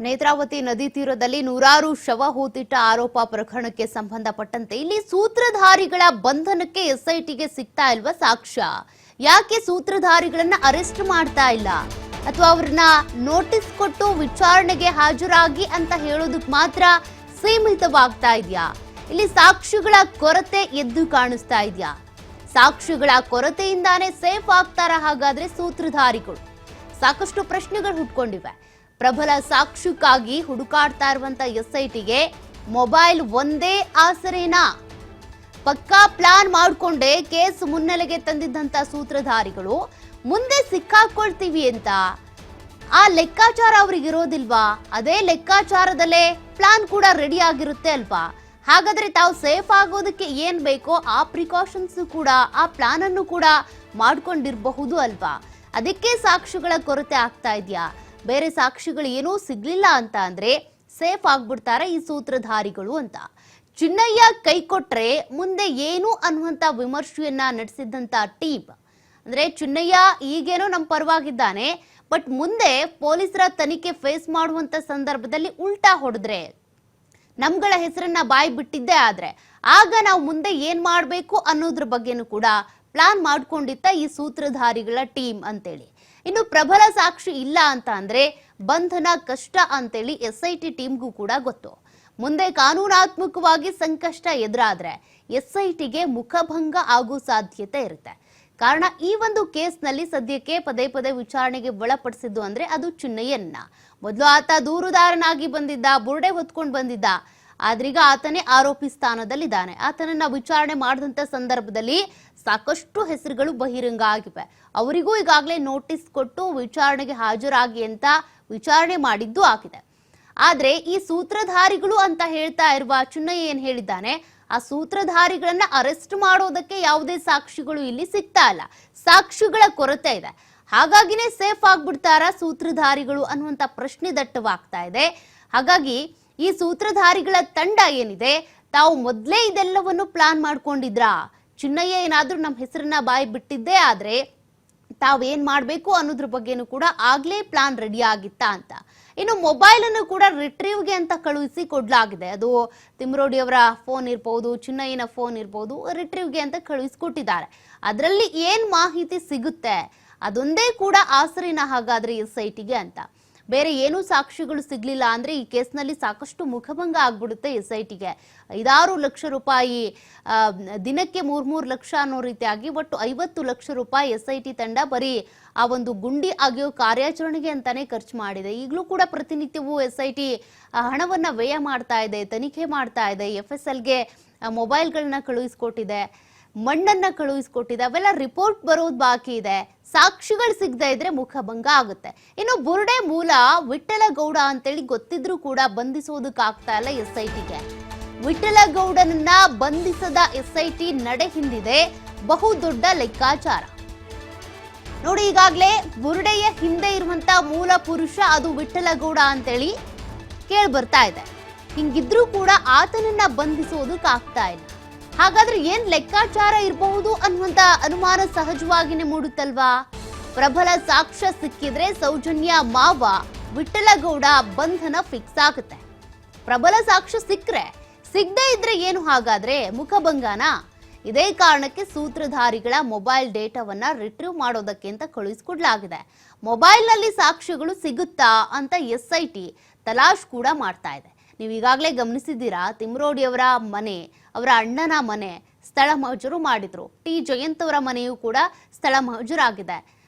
ನೇತ್ರಾವತಿ ನದಿ ತೀರದಲ್ಲಿ ನೂರಾರು ಶವ ಹೂತಿಟ್ಟ ಆರೋಪ ಪ್ರಕರಣಕ್ಕೆ ಸಂಬಂಧಪಟ್ಟಂತೆ ಇಲ್ಲಿ ಸೂತ್ರಧಾರಿಗಳ ಬಂಧನಕ್ಕೆ ಎಸ್ಐಟಿಗೆ ಸಿಗ್ತಾ ಇಲ್ವಾ ಸಾಕ್ಷ್ಯ? ಯಾಕೆ ಸೂತ್ರಧಾರಿಗಳನ್ನ ಅರೆಸ್ಟ್ ಮಾಡ್ತಾ ಇಲ್ಲ? ಅಥವಾ ಅವರನ್ನ ನೋಟಿಸ್ ಕೊಟ್ಟು ವಿಚಾರಣೆಗೆ ಹಾಜರಾಗಿ ಅಂತ ಹೇಳೋದಕ್ಕೆ ಮಾತ್ರ ಸೀಮಿತವಾಗ್ತಾ ಇದೆಯಾ? ಇಲ್ಲಿ ಸಾಕ್ಷಿಗಳ ಕೊರತೆ ಎದ್ದು ಕಾಣಿಸ್ತಾ ಇದೆಯಾ? ಸಾಕ್ಷಿಗಳ ಕೊರತೆಯಿಂದಾನೇ ಸೇಫ್ ಆಗ್ತಾರ ಹಾಗಾದ್ರೆ ಸೂತ್ರಧಾರಿಗಳು? ಸಾಕಷ್ಟು ಪ್ರಶ್ನೆಗಳು ಹುಟ್ಕೊಂಡಿವೆ. ಪ್ರಬಲ ಸಾಕ್ಷ್ಯಕ್ಕಾಗಿ ಹುಡುಕಾಡ್ತಾ ಇರುವಂತ ಎಸ್ಐಟಿಗೆ ಮೊಬೈಲ್ ಒಂದೇ ಆಸರೆನಾ? ಪಕ್ಕಾ ಪ್ಲಾನ್ ಮಾಡಿಕೊಂಡೇ ಕೇಸ್ ಮುನ್ನೆಲೆಗೆ ತಂದಿದ್ದಂತ ಸೂತ್ರಧಾರಿಗಳು ಮುಂದೆ ಸಿಕ್ಕಾಕೊಳ್ತೀವಿ ಅಂತ ಆ ಲೆಕ್ಕಾಚಾರ ಅವ್ರಿಗೆ ಇರೋದಿಲ್ವಾ? ಅದೇ ಲೆಕ್ಕಾಚಾರದಲ್ಲೇ ಪ್ಲಾನ್ ಕೂಡ ರೆಡಿ ಆಗಿರುತ್ತೆ ಅಲ್ವಾ? ಹಾಗಾದ್ರೆ ತಾವು ಸೇಫ್ ಆಗೋದಕ್ಕೆ ಏನ್ ಬೇಕೋ ಆ ಪ್ರಿಕಾಷನ್ಸ್ ಕೂಡ, ಆ ಪ್ಲಾನ್ ಅನ್ನು ಕೂಡ ಮಾಡ್ಕೊಂಡಿರಬಹುದು ಅಲ್ವಾ? ಅದಕ್ಕೆ ಸಾಕ್ಷಿಗಳ ಕೊರತೆ ಆಗ್ತಾ ಇದೆಯಾ? ಬೇರೆ ಸಾಕ್ಷಿಗಳು ಏನೂ ಸಿಗ್ಲಿಲ್ಲ ಅಂತ ಅಂದ್ರೆ ಸೇಫ್ ಆಗ್ಬಿಡ್ತಾರೆ ಈ ಸೂತ್ರಧಾರಿಗಳು ಅಂತ ಚಿನ್ನಯ್ಯ ಕೈ ಕೊಟ್ರೆ ಮುಂದೆ ಏನು ಅನ್ನುವಂತ ವಿಮರ್ಶೆಯನ್ನ ನಡೆಸಿದ್ದಂತ ಟೀಮ್ ಅಂದ್ರೆ ಚಿನ್ನಯ್ಯ ಈಗೇನೋ ನಮ್ಮ ಪರವಾಗಿದ್ದಾನೆ, ಬಟ್ ಮುಂದೆ ಪೊಲೀಸರ ತನಿಖೆ ಫೇಸ್ ಮಾಡುವಂತ ಸಂದರ್ಭದಲ್ಲಿ ಉಲ್ಟಾ ಹೊಡೆದ್ರೆ, ನಮ್ಗಳ ಹೆಸರನ್ನ ಬಾಯಿ ಬಿಟ್ಟಿದ್ದೇ ಆದ್ರೆ ಆಗ ನಾವು ಮುಂದೆ ಏನ್ ಮಾಡ್ಬೇಕು ಅನ್ನೋದ್ರ ಬಗ್ಗೆನೂ ಕೂಡ ಪ್ಲಾನ್ ಮಾಡ್ಕೊಂಡಿತ್ತ ಈ ಸೂತ್ರಧಾರಿಗಳ ಟೀಮ್ ಅಂತೇಳಿ. ಇನ್ನು ಪ್ರಬಲ ಸಾಕ್ಷಿ ಇಲ್ಲ ಅಂತ ಅಂದ್ರೆ ಬಂಧನ ಕಷ್ಟ ಅಂತೇಳಿ ಎಸ್ಐಟಿ ಟೀಮ್ಗೂ ಕೂಡ ಗೊತ್ತು. ಮುಂದೆ ಕಾನೂನಾತ್ಮಕವಾಗಿ ಸಂಕಷ್ಟ ಎದುರಾದ್ರೆ ಎಸ್ಐಟಿಗೆ ಮುಖಭಂಗ ಆಗೋ ಸಾಧ್ಯತೆ ಇರುತ್ತೆ. ಕಾರಣ ಈ ಒಂದು ಕೇಸ್ನಲ್ಲಿ ಸದ್ಯಕ್ಕೆ ಪದೇ ಪದೇ ವಿಚಾರಣೆಗೆ ಒಳಪಡಿಸಿದ್ದು ಅಂದ್ರೆ ಅದು ಚಿನ್ನಯ್ಯನ್ನ. ಮೊದಲು ಆತ ದೂರುದಾರನಾಗಿ ಬಂದಿದ್ದ, ಬುರುಡೆ ಹೊತ್ಕೊಂಡು ಬಂದಿದ್ದ, ಆದ್ರೀಗ ಆತನೇ ಆರೋಪಿ ಸ್ಥಾನದಲ್ಲಿದ್ದಾನೆ. ಆತನನ್ನ ವಿಚಾರಣೆ ಮಾಡಿದಂತ ಸಂದರ್ಭದಲ್ಲಿ ಸಾಕಷ್ಟು ಹೆಸರುಗಳು ಬಹಿರಂಗ ಆಗಿವೆ. ಅವರಿಗೂ ಈಗಾಗಲೇ ನೋಟಿಸ್ ಕೊಟ್ಟು ವಿಚಾರಣೆಗೆ ಹಾಜರಾಗಿ ಅಂತ ವಿಚಾರಣೆ ಮಾಡಿದ್ದು ಆಗಿದೆ. ಆದ್ರೆ ಈ ಸೂತ್ರಧಾರಿಗಳು ಅಂತ ಹೇಳ್ತಾ ಇರುವ ಚಿನ್ನಯ್ಯ ಏನ್ ಹೇಳಿದ್ದಾನೆ, ಆ ಸೂತ್ರಧಾರಿಗಳನ್ನ ಅರೆಸ್ಟ್ ಮಾಡೋದಕ್ಕೆ ಯಾವುದೇ ಸಾಕ್ಷಿಗಳು ಇಲ್ಲಿ ಸಿಗ್ತಾ ಇಲ್ಲ, ಸಾಕ್ಷಿಗಳ ಕೊರತೆ ಇದೆ, ಹಾಗಾಗಿನೇ ಸೇಫ್ ಆಗ್ಬಿಡ್ತಾರ ಸೂತ್ರಧಾರಿಗಳು ಅನ್ನುವಂತ ಪ್ರಶ್ನೆ ದಟ್ಟವಾಗ್ತಾ ಇದೆ. ಹಾಗಾಗಿ ಈ ಸೂತ್ರಧಾರಿಗಳ ತಂಡ ಏನಿದೆ, ತಾವು ಮೊದಲೇ ಇದೆಲ್ಲವನ್ನು ಪ್ಲಾನ್ ಮಾಡ್ಕೊಂಡಿದ್ರಾ? ಚಿನ್ನಯ್ಯ ಏನಾದ್ರೂ ನಮ್ಮ ಹೆಸರನ್ನ ಬಾಯಿ ಬಿಟ್ಟಿದ್ದೇ ಆದ್ರೆ ತಾವೇನ್ ಮಾಡ್ಬೇಕು ಅನ್ನೋದ್ರ ಬಗ್ಗೆನೂ ಕೂಡ ಆಗ್ಲೇ ಪ್ಲಾನ್ ರೆಡಿ ಆಗಿತ್ತಾ ಅಂತ. ಇನ್ನು ಮೊಬೈಲ್ ಅನ್ನು ಕೂಡ ರಿಟ್ರೀವ್ಗೆ ಅಂತ ಕಳುಹಿಸಿ ಕೊಡ್ಲಾಗಿದೆ. ಅದು ತಿಮ್ರೋಡಿ ಅವರ ಫೋನ್ ಇರ್ಬೋದು, ಚಿನ್ನಯ್ಯನ ಫೋನ್ ಇರ್ಬೋದು, ರಿಟ್ರೀವ್ಗೆ ಅಂತ ಕಳುಹಿಸ್ಕೊಟ್ಟಿದ್ದಾರೆ. ಅದರಲ್ಲಿ ಏನ್ ಮಾಹಿತಿ ಸಿಗುತ್ತೆ ಅದೊಂದೇ ಕೂಡ ಆಸರಿನ ಹಾಗಾದ್ರೆ ಎಸ್ಐಟಿಗೆ ಅಂತ. ಬೇರೆ ಏನೂ ಸಾಕ್ಷಿಗಳು ಸಿಗ್ಲಿಲ್ಲ ಅಂದ್ರೆ ಈ ಕೇಸ್ನಲ್ಲಿ ಸಾಕಷ್ಟು ಮುಖಭಂಗ ಆಗ್ಬಿಡುತ್ತೆ ಎಸ್ಐಟಿಗೆ. 5-6 ಲಕ್ಷ ರೂಪಾಯಿ, ದಿನಕ್ಕೆ 3-3 ಲಕ್ಷ ಅನ್ನೋ ರೀತಿಯಾಗಿ ಒಟ್ಟು 50 ಲಕ್ಷ ರೂಪಾಯಿ ಎಸ್ಐಟಿ ತಂಡ ಬರೀ ಆ ಒಂದು ಗುಂಡಿ ಅಗೆಯೋ ಕಾರ್ಯಾಚರಣೆಗೆ ಅಂತಾನೆ ಖರ್ಚು ಮಾಡಿದೆ. ಈಗಲೂ ಕೂಡ ಪ್ರತಿನಿತ್ಯವೂ ಎಸ್ಐಟಿ ಹಣವನ್ನ ವ್ಯಯ ಮಾಡ್ತಾ ಇದೆ, ತನಿಖೆ ಮಾಡ್ತಾ ಇದೆ, FSLಗೆ ಮೊಬೈಲ್ಗಳನ್ನ ಕಳುಹಿಸ್ಕೊಟ್ಟಿದೆ, ಮಣ್ಣನ್ನ ಕಳುಹಿಸ್ಕೊಟ್ಟಿದೆ, ಅವೆಲ್ಲ ರಿಪೋರ್ಟ್ ಬರೋದು ಬಾಕಿ ಇದೆ. ಸಾಕ್ಷಿಗಳು ಸಿಗದೆ ಇದ್ರೆ ಮುಖಭಂಗ ಆಗುತ್ತೆ. ಇನ್ನು ಬುರುಡೆ ಮೂಲ ವಿಠ್ಠಲಗೌಡ ಅಂತೇಳಿ ಗೊತ್ತಿದ್ರು ಕೂಡ ಬಂಧಿಸೋದಕ್ಕಾಗ್ತಾ ಇಲ್ಲ ಎಸ್ಐಟಿಗೆ. ವಿಠ್ಠಲಗೌಡನನ್ನ ಬಂಧಿಸದ ಎಸ್ಐಟಿ ನಡೆ ಹಿಂದಿದೆ ಬಹುದೊಡ್ಡ ಲೆಕ್ಕಾಚಾರ. ನೋಡಿ, ಈಗಾಗಲೇ ಬುರುಡೆಯ ಹಿಂದೆ ಇರುವಂತ ಮೂಲ ಪುರುಷ ಅದು ವಿಠ್ಠಲಗೌಡ ಅಂತೇಳಿ ಕೇಳಿ ಬರ್ತಾ ಇದೆ. ಹಿಂಗಿದ್ರೂ ಕೂಡ ಆತನನ್ನ ಬಂಧಿಸೋದಕ್ಕಾಗ್ತಾ ಇಲ್ಲ. ಹಾಗಾದ್ರೆ ಏನ್ ಲೆಕ್ಕಾಚಾರ ಇರಬಹುದು ಅನ್ನುವಂತ ಅನುಮಾನ ಸಹಜವಾಗಿನೇ ಮೂಡುತ್ತಲ್ವಾ? ಪ್ರಬಲ ಸಾಕ್ಷ್ಯ ಸಿಕ್ಕಿದ್ರೆ ಸೌಜನ್ಯ ಮಾವ ವಿಠ್ಠಲಗೌಡ ಬಂಧನ ಫಿಕ್ಸ್ ಆಗುತ್ತೆ. ಪ್ರಬಲ ಸಾಕ್ಷ್ಯ ಸಿಗದೆ ಇದ್ರೆ ಏನು ಹಾಗಾದ್ರೆ ಮುಖಭಂಗನ? ಇದೇ ಕಾರಣಕ್ಕೆ ಸೂತ್ರಧಾರಿಗಳ ಮೊಬೈಲ್ ಡೇಟಾವನ್ನ ರಿಟ್ರೀವ್ ಮಾಡೋದಕ್ಕೆ ಅಂತ ಕಳುಹಿಸಿಕೊಡ್ಲಾಗಿದೆ. ಮೊಬೈಲ್ ನಲ್ಲಿ ಸಾಕ್ಷ್ಯಗಳು ಸಿಗುತ್ತಾ ಅಂತ ಎಸ್ಐಟಿ ತಲಾಶ್ ಕೂಡ ಮಾಡ್ತಾ ಇದೆ. ನೀವು ಈಗಾಗಲೇ ಗಮನಿಸಿದ್ದೀರಾ, ತಿಮ್ರೋಡಿ ಅವರ ಮನೆ, ಅವರ ಅಣ್ಣನ ಮನೆ ಸ್ಥಳ ಮಹಜರು ಮಾಡಿದ್ರು. ಟಿ ಜಯಂತ್ ಅವರ ಮನೆಯೂ ಕೂಡ ಸ್ಥಳ ಮಹಜರಾಗಿದೆ.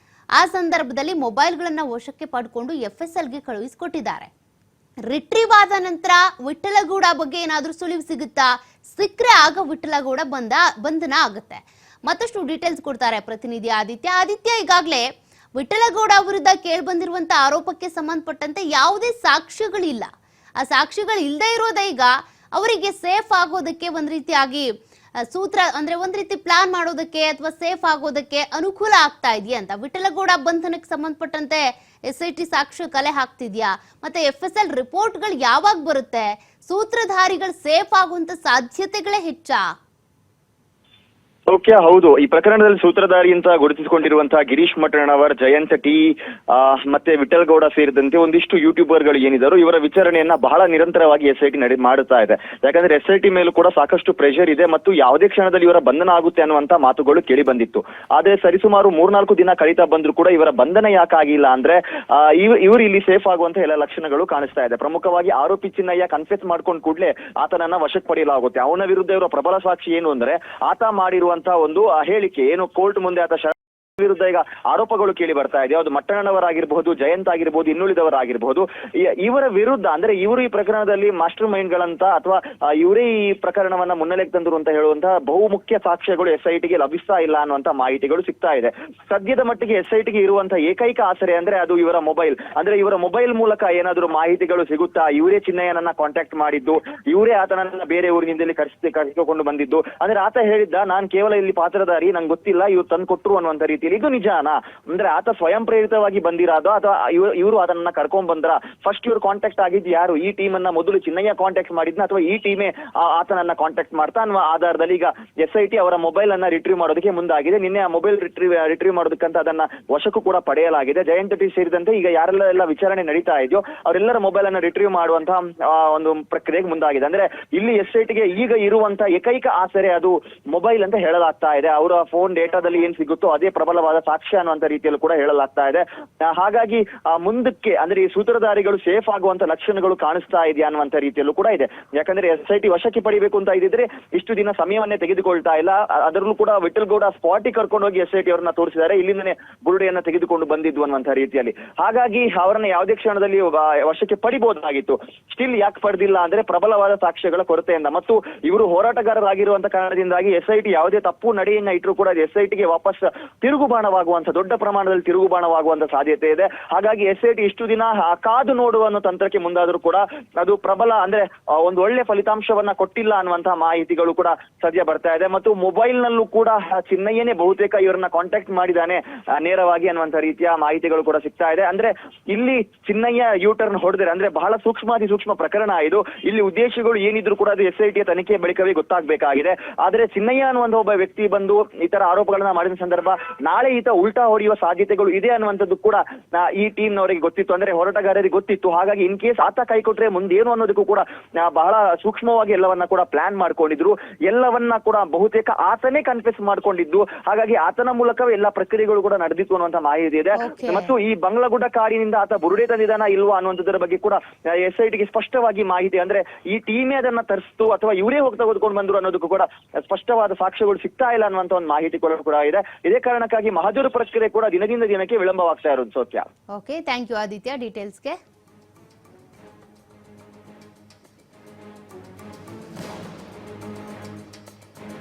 ಆ ಸಂದರ್ಭದಲ್ಲಿ ಮೊಬೈಲ್ಗಳನ್ನ ವಶಕ್ಕೆ ಪಡ್ಕೊಂಡು FSLಗೆ ಕಳುಹಿಸಿಕೊಟ್ಟಿದ್ದಾರೆ. ರಿಟ್ರೀವ್ ಆದ ನಂತರ ವಿಠ್ಠಲಗೌಡ ಬಗ್ಗೆ ಏನಾದ್ರೂ ಸುಳಿವು ಸಿಗುತ್ತಾ? ಸಿಕ್ಕರೆ ಆಗ ವಿಠ್ಠಲಗೌಡ ಬಂಧನ ಆಗುತ್ತೆ. ಮತ್ತಷ್ಟು ಡೀಟೇಲ್ಸ್ ಕೊಡ್ತಾರೆ ಪ್ರತಿನಿಧಿ ಆದಿತ್ಯ. ಈಗಾಗಲೇ ವಿಠ್ಠಲಗೌಡ ವಿರುದ್ಧ ಕೇಳಿ ಬಂದಿರುವಂತ ಆರೋಪಕ್ಕೆ ಸಂಬಂಧಪಟ್ಟಂತೆ ಯಾವುದೇ ಸಾಕ್ಷ್ಯಗಳಿಲ್ಲ. ಆ ಸಾಕ್ಷಿಗಳು ಇಲ್ಲದೆ ಇರೋದೇ ಈಗ ಅವರಿಗೆ ಸೇಫ್ ಆಗೋದಕ್ಕೆ ಒಂದ್ ರೀತಿಯಾಗಿ ಸೂತ್ರ ಅಂದ್ರೆ ಒಂದ್ ರೀತಿ ಪ್ಲಾನ್ ಮಾಡೋದಕ್ಕೆ ಅಥವಾ ಸೇಫ್ ಆಗೋದಕ್ಕೆ ಅನುಕೂಲ ಆಗ್ತಾ ಇದೆಯಾ ಅಂತ. ವಿಠ್ಠಲಗೌಡ ಬಂಧನಕ್ಕೆ ಸಂಬಂಧಪಟ್ಟಂತೆ ಎಸ್ಐಟಿ ಸಾಕ್ಷ್ಯ ಕಲೆ ಹಾಕ್ತಿದ್ಯಾ? ಮತ್ತೆ FSL ರಿಪೋರ್ಟ್ಗಳು ಯಾವಾಗ ಬರುತ್ತೆ? ಸೂತ್ರಧಾರಿಗಳು ಸೇಫ್ ಆಗುವಂತ ಸಾಧ್ಯತೆಗಳೇ ಹೆಚ್ಚಾ? ಓಕೆ, ಹೌದು. ಈ ಪ್ರಕರಣದಲ್ಲಿ ಸೂತ್ರಧಾರಿ ಅಂತ ಗುರುತಿಸಿಕೊಂಡಿರುವಂತಹ ಗಿರೀಶ್ ಮಠಣ್ಣವರ್, ಜಯಂತ್ ಟಿ ಮತ್ತೆ ವಿಠಲ್ ಗೌಡ ಸೇರಿದಂತೆ ಒಂದಿಷ್ಟು ಯೂಟ್ಯೂಬರ್ಗಳು ಏನಿದ್ದಾರೆ ಇವರ ವಿಚಾರಣೆಯನ್ನ ಬಹಳ ನಿರಂತರವಾಗಿ SIT ಮಾಡುತ್ತಾ ಇದೆ. ಯಾಕಂದ್ರೆ SIT ಮೇಲೂ ಕೂಡ ಸಾಕಷ್ಟು ಪ್ರೆಷರ್ ಇದೆ ಮತ್ತು ಯಾವುದೇ ಕ್ಷಣದಲ್ಲಿ ಇವರ ಬಂಧನ ಆಗುತ್ತೆ ಅನ್ನುವಂತ ಮಾತುಗಳು ಕೇಳಿ ಬಂದಿತ್ತು. ಆದ್ರೆ ಸರಿಸುಮಾರು 3-4 ದಿನ ಕಳೀತಾ ಬಂದ್ರು ಕೂಡ ಇವರ ಬಂಧನ ಯಾಕಾಗಿಲ್ಲ ಅಂದ್ರೆ ಇವರು ಇಲ್ಲಿ ಸೇಫ್ ಆಗುವಂತ ಎಲ್ಲ ಲಕ್ಷಣಗಳು ಕಾಣಿಸ್ತಾ ಇದೆ. ಪ್ರಮುಖವಾಗಿ ಆರೋಪಿ ಚಿನ್ನಯ್ಯ ಕನ್ಫೆಸ್ ಮಾಡ್ಕೊಂಡ್ ಕೂಡಲೇ ಆತನನ್ನ ವಶಕ್ಕೆ ಪಡೆಯಲಾಗುತ್ತೆ. ಅವನ ವಿರುದ್ಧ ಇವರ ಪ್ರಬಲ ಸಾಕ್ಷಿ ಏನು ಅಂದ್ರೆ ಆತ ಮಾಡಿರುವಂತ ಒಂದು ಹೇಳಿಕೆ ಏನು ಕೋರ್ಟ್ ಮುಂದೆ ಆತ ವಿರುದ್ಧ ಈಗ ಆರೋಪಗಳು ಕೇಳಿ ಬರ್ತಾ ಇದೆ. ಅದು ಮಟ್ಟಣ್ಣವರಾಗಿರ್ಬಹುದು, ಜಯಂತ್ ಆಗಿರ್ಬಹುದು, ಇನ್ನುಳಿದವರಾಗಿರ್ಬಹುದು. ಇವರ ವಿರುದ್ಧ ಅಂದ್ರೆ ಇವರು ಈ ಪ್ರಕರಣದಲ್ಲಿ ಮಾಸ್ಟರ್ ಮೈಂಡ್ ಗಳಂತ ಅಥವಾ ಇವರೇ ಈ ಪ್ರಕರಣವನ್ನ ಮುನ್ನೆಲೆಗೆ ತಂದರು ಅಂತ ಹೇಳುವಂತಹ ಬಹುಮುಖ್ಯ ಸಾಕ್ಷ್ಯಗಳು SITಗೆ ಲಭಿಸ್ತಾ ಇಲ್ಲ ಅನ್ನುವಂತ ಮಾಹಿತಿಗಳು ಸಿಗ್ತಾ ಇದೆ. ಸದ್ಯದ ಮಟ್ಟಿಗೆ SITಗೆ ಇರುವಂತಹ ಏಕೈಕ ಆಸರೆ ಅಂದ್ರೆ ಅದು ಇವರ ಮೊಬೈಲ್. ಅಂದ್ರೆ ಇವರ ಮೊಬೈಲ್ ಮೂಲಕ ಏನಾದರೂ ಮಾಹಿತಿಗಳು ಸಿಗುತ್ತಾ, ಇವರೇ ಚಿನ್ನಯ್ಯನನ್ನ ಕಾಂಟ್ಯಾಕ್ಟ್ ಮಾಡಿದ್ದು, ಇವರೇ ಆತನನ್ನ ಬೇರೆ ಊರಿನಿಂದಲೇ ಕರೆಸಿಕೊಂಡು ಬಂದಿದ್ದು, ಅಂದ್ರೆ ಆತ ಹೇಳಿದ್ದ ನಾನು ಕೇವಲ ಇಲ್ಲಿ ಪಾತ್ರಧಾರಿ, ನಂಗೆ ಗೊತ್ತಿಲ್ಲ, ಇವ್ರು ತಂದು ಕೊಟ್ರು ಅನ್ನುವಂತ ರೀತಿ. ಇದು ನಿಜಾನಾ? ಅಂದ್ರೆ ಆತ ಸ್ವಯಂ ಪ್ರೇರಿತವಾಗಿ ಬಂದಿರೋದು ಅಥವಾ ಇವರು ಅದನ್ನ ಕರ್ಕೊಂಡ್ ಬಂದ್ರ? ಫಸ್ಟ್ ಇವ್ರು ಕಾಂಟ್ಯಾಕ್ಟ್ ಆಗಿದ್ದು ಯಾರು? ಈ ಟೀಮ್ ಅನ್ನ ಮೊದಲು ಚಿನ್ನಯ್ಯ ಕಾಂಟ್ಯಾಕ್ಟ್ ಮಾಡಿದ್ನ ಅಥವಾ ಈ ಟೀಮೇ ಆತನನ್ನ ಕಾಂಟ್ಯಾಕ್ಟ್ ಮಾಡ್ತಾ ಅನ್ನುವ ಆಧಾರದಲ್ಲಿ ಈಗ SIT ಅವರ ಮೊಬೈಲ್ ಅನ್ನ ರಿಟ್ರೀವ್ ಮಾಡೋದಕ್ಕೆ ಮುಂದಾಗಿದೆ. ನಿನ್ನೆ ಆ ಮೊಬೈಲ್ ರಿಟ್ರೀವ್ ಮಾಡೋದಕ್ಕಂತ ಅದನ್ನ ವಶಕ್ಕೂ ಕೂಡ ಪಡೆಯಲಾಗಿದೆ. ಜಯಂತ್ ಟಿ ಸೇರಿದಂತೆ ಈಗ ಯಾರೆಲ್ಲ ವಿಚಾರಣೆ ನಡೀತಾ ಇದೆಯೋ ಅವರೆಲ್ಲರ ಮೊಬೈಲ್ ಅನ್ನ ರಿಟ್ರೀವ್ ಮಾಡುವಂತಹ ಒಂದು ಪ್ರಕ್ರಿಯೆಗೆ ಮುಂದಾಗಿದೆ. ಅಂದ್ರೆ ಇಲ್ಲಿ SITಗೆ ಈಗ ಇರುವಂತ ಏಕೈಕ ಆಸರೆ ಅದು ಮೊಬೈಲ್ ಅಂತ ಹೇಳಲಾಗ್ತಾ ಇದೆ. ಅವರ ಫೋನ್ ಡೇಟಾದಲ್ಲಿ ಏನ್ ಸಿಗುತ್ತೋ ಅದೇ ಪ್ರಬಲವಾದ ಸಾಕ್ಷ್ಯ ಅನ್ನುವಂತ ರೀತಿಯಲ್ಲೂ ಕೂಡ ಹೇಳಲಾಗ್ತಾ ಇದೆ. ಹಾಗಾಗಿ ಮುಂದಕ್ಕೆ ಅಂದ್ರೆ ಈ ಸೂತ್ರಧಾರಿಗಳು ಸೇಫ್ ಆಗುವಂತ ಲಕ್ಷಣಗಳು ಕಾಣಿಸ್ತಾ ಇದೆಯಾ ಅನ್ನುವಂತ ರೀತಿಯಲ್ಲೂ ಕೂಡ ಇದೆ. ಯಾಕಂದ್ರೆ SIT ವಶಕ್ಕೆ ಪಡಿಬೇಕು ಅಂತ ಇದ್ದಿದ್ರೆ ಇಷ್ಟು ದಿನ ಸಮಯವನ್ನೇ ತೆಗೆದುಕೊಳ್ತಾ ಇಲ್ಲ. ಅದರಲ್ಲೂ ಕೂಡ ವಿಠಲ್ ಗೌಡ ಸ್ಪಾಟಿಗೆ ಕರ್ಕೊಂಡು ಹೋಗಿ SIT ಅವರನ್ನ ತೋರಿಸಿದ್ದಾರೆ. ಇಲ್ಲಿಂದನೇ ಬುರುಡೆಯನ್ನ ತೆಗೆದುಕೊಂಡು ಬಂದಿದ್ದು ಅನ್ನುವಂತ ರೀತಿಯಲ್ಲಿ. ಹಾಗಾಗಿ ಅವರನ್ನ ಯಾವುದೇ ಕ್ಷಣದಲ್ಲಿ ವಶಕ್ಕೆ ಪಡಿಬಹುದಾಗಿತ್ತು. ಸ್ಟಿಲ್ ಯಾಕೆ ಪಡೆದಿಲ್ಲ ಅಂದ್ರೆ ಪ್ರಬಲವಾದ ಸಾಕ್ಷ್ಯಗಳ ಕೊರತೆಯಿಂದ ಮತ್ತು ಇವರು ಹೋರಾಟಗಾರರಾಗಿರುವಂತ ಕಾರಣದಿಂದಾಗಿ SIT ಯಾವುದೇ ತಪ್ಪು ನಡೆಯನ್ನ ಇಟ್ಟರು ಕೂಡ SITಗೆ ವಾಪಸ್ ತಿರುಗುಬಾಣವಾಗುವಂತ ದೊಡ್ಡ ಪ್ರಮಾಣದಲ್ಲಿ ತಿರುಗುಬಾಣವಾಗುವಂತ ಸಾಧ್ಯತೆ ಇದೆ. ಹಾಗಾಗಿ SIT ಇಷ್ಟು ದಿನ ಕಾದು ನೋಡುವ ಅನ್ನೋ ತಂತ್ರಕ್ಕೆ ಮುಂದಾದ್ರೂ ಕೂಡ ಅದು ಪ್ರಬಲ ಅಂದ್ರೆ ಒಂದು ಒಳ್ಳೆ ಫಲಿತಾಂಶವನ್ನ ಕೊಟ್ಟಿಲ್ಲ ಅನ್ನುವಂತಹ ಮಾಹಿತಿಗಳು ಕೂಡ ಸದ್ಯ ಬರ್ತಾ ಇದೆ. ಮತ್ತು ಮೊಬೈಲ್ ನಲ್ಲೂ ಕೂಡ ಚಿನ್ನಯ್ಯನೇ ಬಹುತೇಕ ಇವರನ್ನ ಕಾಂಟ್ಯಾಕ್ಟ್ ಮಾಡಿದಾನೆ ನೇರವಾಗಿ ಅನ್ನುವಂತ ರೀತಿಯ ಮಾಹಿತಿಗಳು ಕೂಡ ಸಿಗ್ತಾ ಇದೆ. ಅಂದ್ರೆ ಇಲ್ಲಿ ಚಿನ್ನಯ್ಯ ಯೂಟರ್ನ್ ಹೊಡೆದ್ರೆ ಅಂದ್ರೆ ಬಹಳ ಸೂಕ್ಷ್ಮಾತಿ ಸೂಕ್ಷ್ಮ ಪ್ರಕರಣ ಇದು. ಇಲ್ಲಿ ಉದ್ದೇಶಗಳು ಏನಿದ್ರು ಕೂಡ ಅದು SITಯ ತನಿಖೆ ಬಳಿಕವೇ ಗೊತ್ತಾಗಬೇಕಾಗಿದೆ. ಆದ್ರೆ ಚಿನ್ನಯ್ಯ ಅನ್ನುವಂತ ಒಬ್ಬ ವ್ಯಕ್ತಿ ಬಂದು ಈ ತರ ಆರೋಪಗಳನ್ನ ಮಾಡಿದ ಸಂದರ್ಭ ನಾಳೆ ಈತ ಉಲ್ಟಾ ಹೊಡೆಯುವ ಸಾಧ್ಯತೆಗಳು ಇದೆ ಅನ್ನುವಂಥದ್ದು ಕೂಡ ಈ ಟೀಮ್ನವರಿಗೆ ಗೊತ್ತಿತ್ತು, ಅಂದ್ರೆ ಹೋರಾಟಗಾರರಿಗೆ ಗೊತ್ತಿತ್ತು. ಹಾಗಾಗಿ ಇನ್ ಕೇಸ್ ಆತ ಕೈ ಕೊಟ್ರೆ ಮುಂದೇನು ಅನ್ನೋದಕ್ಕೂ ಕೂಡ ಬಹಳ ಸೂಕ್ಷ್ಮವಾಗಿ ಎಲ್ಲವನ್ನ ಕೂಡ ಪ್ಲಾನ್ ಮಾಡ್ಕೊಂಡಿದ್ರು. ಎಲ್ಲವನ್ನ ಕೂಡ ಬಹುತೇಕ ಆತನೇ ಕನ್ಫೆಸ್ ಮಾಡ್ಕೊಂಡಿದ್ದು. ಹಾಗಾಗಿ ಆತನ ಮೂಲಕವೇ ಎಲ್ಲಾ ಪ್ರಕ್ರಿಯೆಗಳು ಕೂಡ ನಡೆದಿತ್ತು ಅನ್ನುವಂತ ಮಾಹಿತಿ ಇದೆ. ಮತ್ತು ಈ ಬಂಗ್ಲಗುಡ್ಡ ಕಾಡಿನಿಂದ ಆತ ಬುರುಡೆ ತಂದಿದಾನ ಇಲ್ವಾ ಅನ್ನುವಂಥದ್ರ ಬಗ್ಗೆ ಕೂಡ SITಗೆ ಸ್ಪಷ್ಟವಾಗಿ ಮಾಹಿತಿ ಅಂದ್ರೆ ಈ ಟೀಮೇ ಅದನ್ನ ತರಿಸ್ತು ಅಥವಾ ಇವರೇ ಹೋಗಿ ತೆಗೆದುಕೊಂಡು ಬಂದ್ರು ಅನ್ನೋದಕ್ಕೂ ಕೂಡ ಸ್ಪಷ್ಟವಾದ ಸಾಕ್ಷ್ಯಗಳು ಸಿಗ್ತಾ ಇಲ್ಲ ಅನ್ನುವಂತ ಒಂದು ಮಾಹಿತಿ ಕೂಡ ಇದೆ. ಇದೇ ಕಾರಣಕ್ಕಾಗಿ ಮಹಜರು ಪ್ರಕ್ರಿಯೆ ಕೂಡ ದಿನದಿಂದ ದಿನಕ್ಕೆ ವಿಳಂಬವಾಗ್ತಾ ಇರೋದು. ಸತ್ಯ. Okay, thank you Aditya ಡೀಟೇಲ್ಸ್ಗೆ.